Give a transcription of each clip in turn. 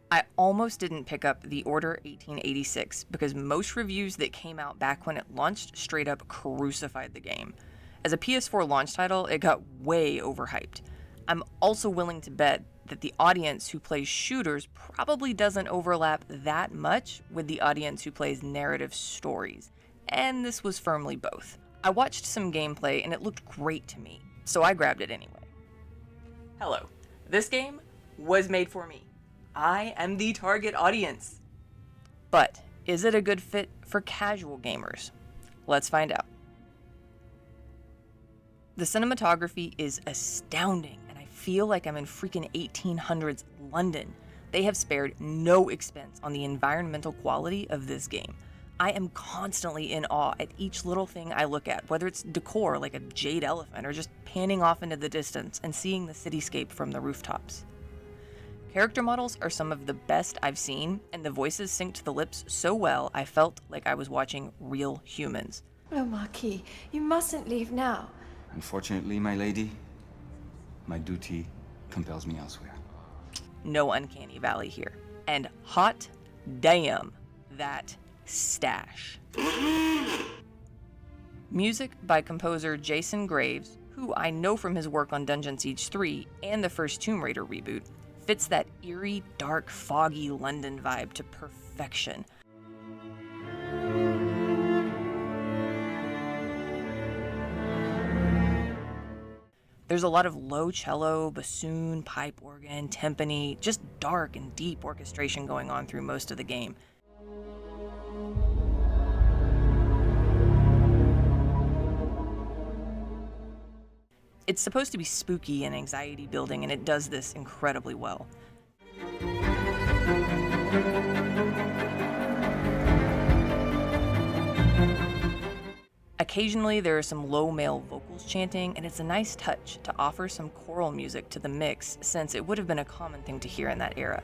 I almost didn't pick up The Order 1886 because most reviews that came out back when it launched straight up crucified the game. As a PS4 launch title, it got way overhyped. I'm also willing to bet that the audience who plays shooters probably doesn't overlap that much with the audience who plays narrative stories, and this was firmly both. I watched some gameplay and it looked great to me, so I grabbed it anyway. Hello, this game was made for me. I am the target audience. But is it a good fit for casual gamers? Let's find out. The cinematography is astounding, and I feel like I'm in freaking 1800s London. They have spared no expense on the environmental quality of this game. I am constantly in awe at each little thing I look at, whether it's decor like a jade elephant or just panning off into the distance and seeing the cityscape from the rooftops. Character models are some of the best I've seen, and the voices sync to the lips so well I felt like I was watching real humans. Oh, Marquis, you mustn't leave now. Unfortunately, my lady, my duty compels me elsewhere. No uncanny valley here. And hot damn, that stash. Music by composer Jason Graves, who I know from his work on Dungeon Siege 3 and the first Tomb Raider reboot, fits that eerie, dark, foggy London vibe to perfection. There's a lot of low cello, bassoon, pipe organ, timpani, just dark and deep orchestration going on through most of the game. It's supposed to be spooky and anxiety building, and it does this incredibly well. Occasionally there are some low male vocals chanting, and it's a nice touch to offer some choral music to the mix, since it would have been a common thing to hear in that era.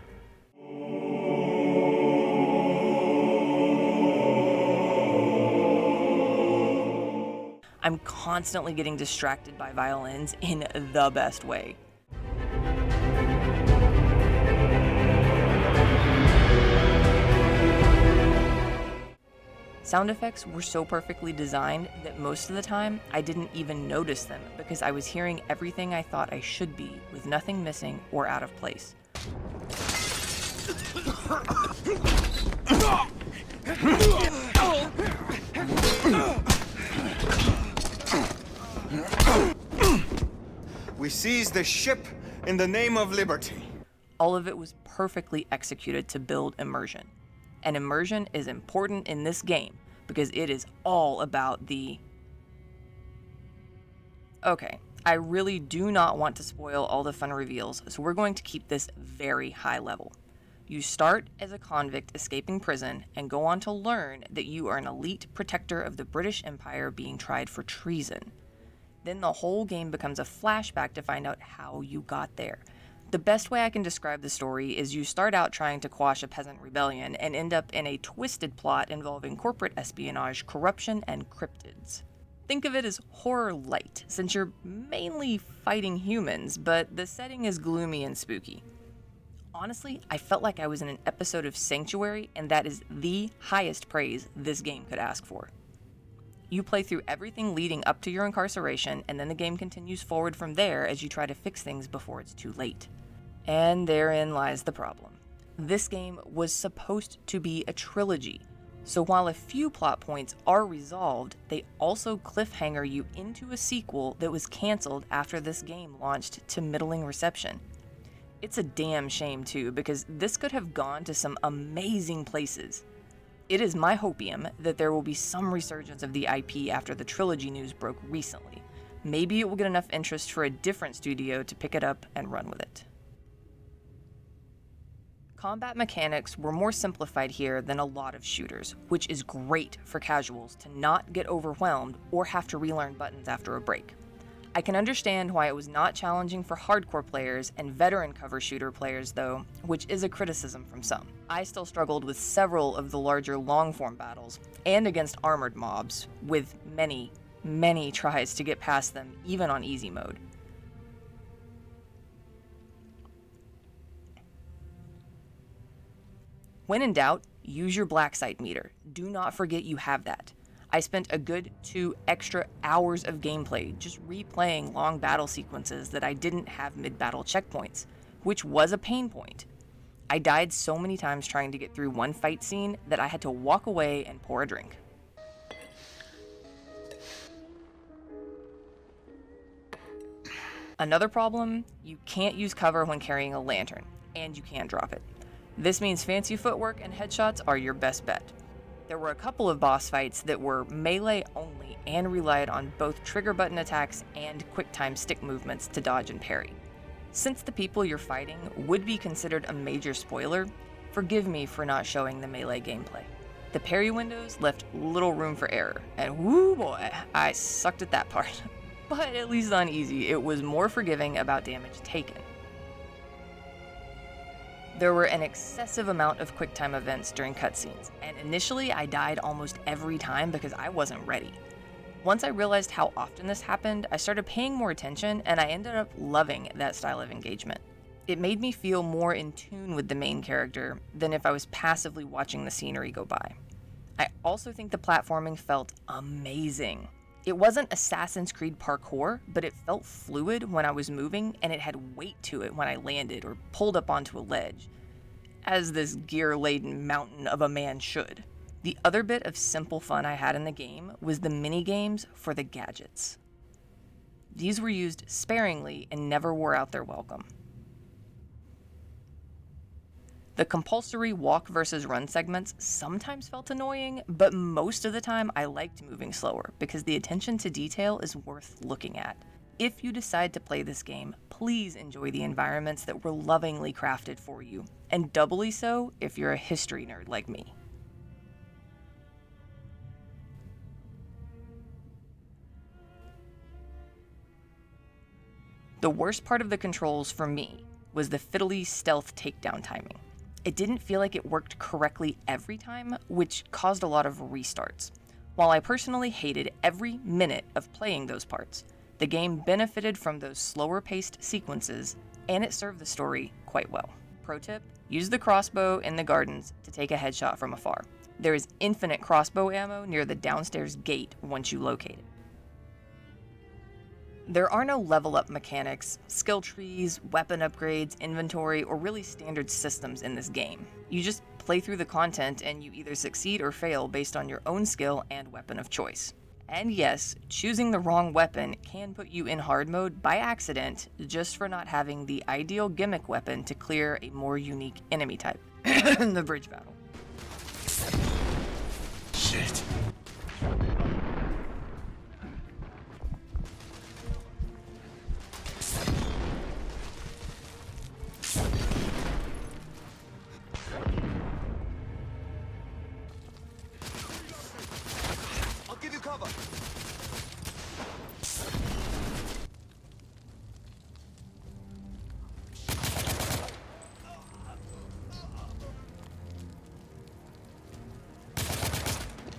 I'm constantly getting distracted by violins in the best way. Sound effects were so perfectly designed that most of the time I didn't even notice them because I was hearing everything I thought I should be, with nothing missing or out of place. We seize the ship in the name of liberty. All of it was perfectly executed to build immersion. And immersion is important in this game because it is all about the... Okay, I really do not want to spoil all the fun reveals, so we're going to keep this very high level. You start as a convict escaping prison and go on to learn that you are an elite protector of the British Empire being tried for treason. Then the whole game becomes a flashback to find out how you got there. The best way I can describe the story is you start out trying to quash a peasant rebellion and end up in a twisted plot involving corporate espionage, corruption, and cryptids. Think of it as horror light, since you're mainly fighting humans, but the setting is gloomy and spooky. Honestly, I felt like I was in an episode of Sanctuary, and that is the highest praise this game could ask for. You play through everything leading up to your incarceration, and then the game continues forward from there as you try to fix things before it's too late. And therein lies the problem. This game was supposed to be a trilogy, so while a few plot points are resolved, they also cliffhanger you into a sequel that was cancelled after this game launched to middling reception. It's a damn shame too, because this could have gone to some amazing places. It is my hopium that there will be some resurgence of the IP after the trilogy news broke recently. Maybe it will get enough interest for a different studio to pick it up and run with it. Combat mechanics were more simplified here than a lot of shooters, which is great for casuals to not get overwhelmed or have to relearn buttons after a break. I can understand why it was not challenging for hardcore players and veteran cover shooter players though, which is a criticism from some. I still struggled with several of the larger long-form battles, and against armored mobs, with many tries to get past them, even on easy mode. When in doubt, use your black sight meter. Do not forget you have that. I spent a good 2 extra hours of gameplay just replaying long battle sequences that I didn't have mid-battle checkpoints, which was a pain point. I died so many times trying to get through one fight scene that I had to walk away and pour a drink. Another problem, you can't use cover when carrying a lantern, and you can't drop it. This means fancy footwork and headshots are your best bet. There were a couple of boss fights that were melee only and relied on both trigger button attacks and quick-time stick movements to dodge and parry. Since the people you're fighting would be considered a major spoiler, forgive me for not showing the melee gameplay. The parry windows left little room for error, and whoo boy, I sucked at that part. But at least on easy, it was more forgiving about damage taken. There were an excessive amount of QuickTime events during cutscenes, and initially I died almost every time because I wasn't ready. Once I realized how often this happened, I started paying more attention, and I ended up loving that style of engagement. It made me feel more in tune with the main character than if I was passively watching the scenery go by. I also think the platforming felt amazing. It wasn't Assassin's Creed parkour, but it felt fluid when I was moving, and it had weight to it when I landed or pulled up onto a ledge, as this gear-laden mountain of a man should. The other bit of simple fun I had in the game was the mini-games for the gadgets. These were used sparingly and never wore out their welcome. The compulsory walk versus run segments sometimes felt annoying, but most of the time I liked moving slower because the attention to detail is worth looking at. If you decide to play this game, please enjoy the environments that were lovingly crafted for you, and doubly so if you're a history nerd like me. The worst part of the controls for me was the fiddly stealth takedown timing. It didn't feel like it worked correctly every time, which caused a lot of restarts. While I personally hated every minute of playing those parts, the game benefited from those slower paced sequences, and it served the story quite well. Pro tip, use the crossbow in the gardens to take a headshot from afar. There is infinite crossbow ammo near the downstairs gate once you locate it. There are no level up mechanics, skill trees, weapon upgrades, inventory, or really standard systems in this game. You just play through the content and you either succeed or fail based on your own skill and weapon of choice. And yes, choosing the wrong weapon can put you in hard mode by accident just for not having the ideal gimmick weapon to clear a more unique enemy type. The bridge battle. Shit. I'll give you cover.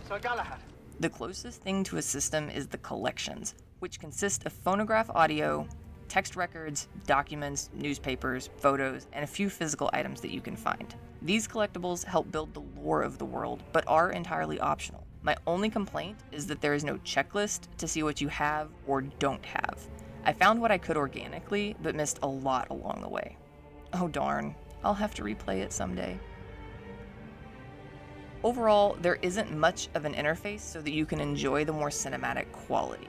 Sir Galahad. The closest thing to a system is the collections, which consist of phonograph audio, text records, documents, newspapers, photos, and a few physical items that you can find. These collectibles help build the lore of the world, but are entirely optional. My only complaint is that there is no checklist to see what you have or don't have. I found what I could organically, but missed a lot along the way. Oh darn, I'll have to replay it someday. Overall, there isn't much of an interface so that you can enjoy the more cinematic quality.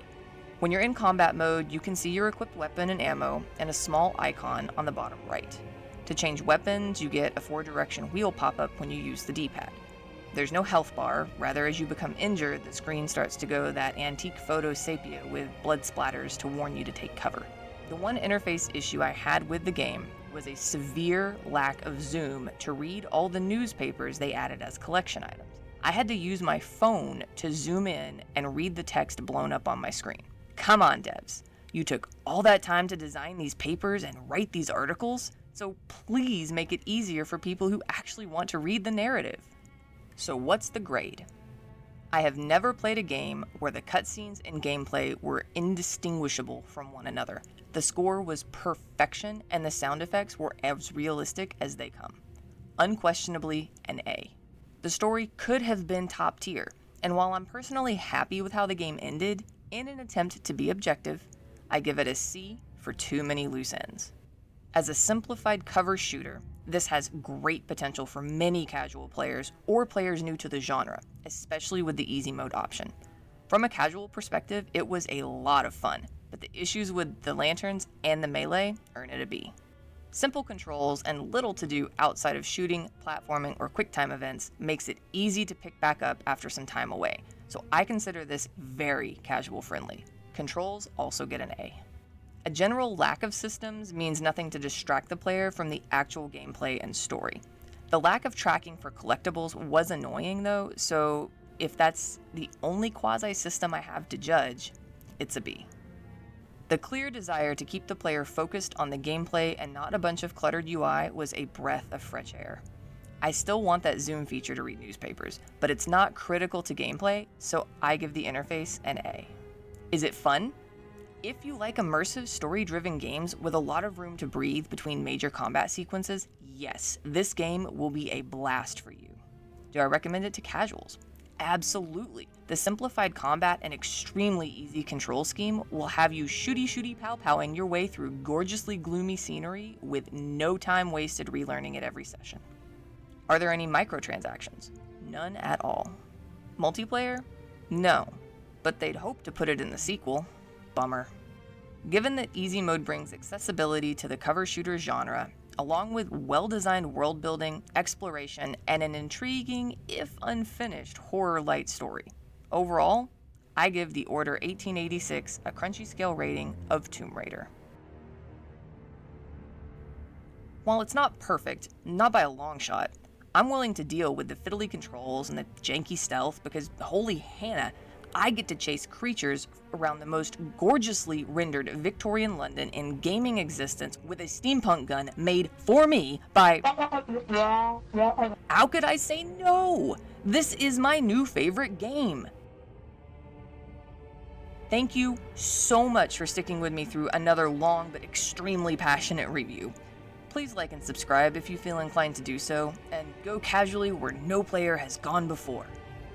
When you're in combat mode, you can see your equipped weapon and ammo and a small icon on the bottom right. To change weapons, you get a 4-direction wheel pop-up when you use the D-pad. There's no health bar, rather as you become injured, the screen starts to go that antique photo sepia with blood splatters to warn you to take cover. The one interface issue I had with the game was a severe lack of zoom to read all the newspapers they added as collection items. I had to use my phone to zoom in and read the text blown up on my screen. Come on, devs. You took all that time to design these papers and write these articles, so please make it easier for people who actually want to read the narrative. So what's the grade? I have never played a game where the cutscenes and gameplay were indistinguishable from one another. The score was perfection and the sound effects were as realistic as they come. Unquestionably an A. The story could have been top tier, and while I'm personally happy with how the game ended, in an attempt to be objective, I give it a C for too many loose ends. As a simplified cover shooter, this has great potential for many casual players or players new to the genre, especially with the easy mode option. From a casual perspective, it was a lot of fun, but the issues with the lanterns and the melee earn it a B. Simple controls and little to do outside of shooting, platforming, or QuickTime events makes it easy to pick back up after some time away, so I consider this very casual friendly. Controls also get an A. A general lack of systems means nothing to distract the player from the actual gameplay and story. The lack of tracking for collectibles was annoying though, so if that's the only quasi-system I have to judge, it's a B. The clear desire to keep the player focused on the gameplay and not a bunch of cluttered UI was a breath of fresh air. I still want that zoom feature to read newspapers, but it's not critical to gameplay, so I give the interface an A. Is it fun? If you like immersive, story-driven games with a lot of room to breathe between major combat sequences, yes, this game will be a blast for you. Do I recommend it to casuals? Absolutely. The simplified combat and extremely easy control scheme will have you shooty pow-powing your way through gorgeously gloomy scenery with no time wasted relearning it every session. Are there any microtransactions? None at all. Multiplayer? No, but they'd hope to put it in the sequel. Bummer. Given that easy mode brings accessibility to the cover shooter genre, along with well-designed world building, exploration, and an intriguing, if unfinished, horror light story. Overall, I give the Order 1886 a crunchy scale rating of Tomb Raider. While it's not perfect, not by a long shot, I'm willing to deal with the fiddly controls and the janky stealth because, holy Hannah, I get to chase creatures around the most gorgeously rendered Victorian London in gaming existence with a steampunk gun made for me by... How could I say no? This is my new favorite game. Thank you so much for sticking with me through another long but extremely passionate review. Please like and subscribe if you feel inclined to do so, and go casually where no player has gone before.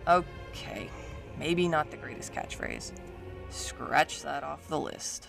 Okay. Maybe not the greatest catchphrase. Scratch that off the list.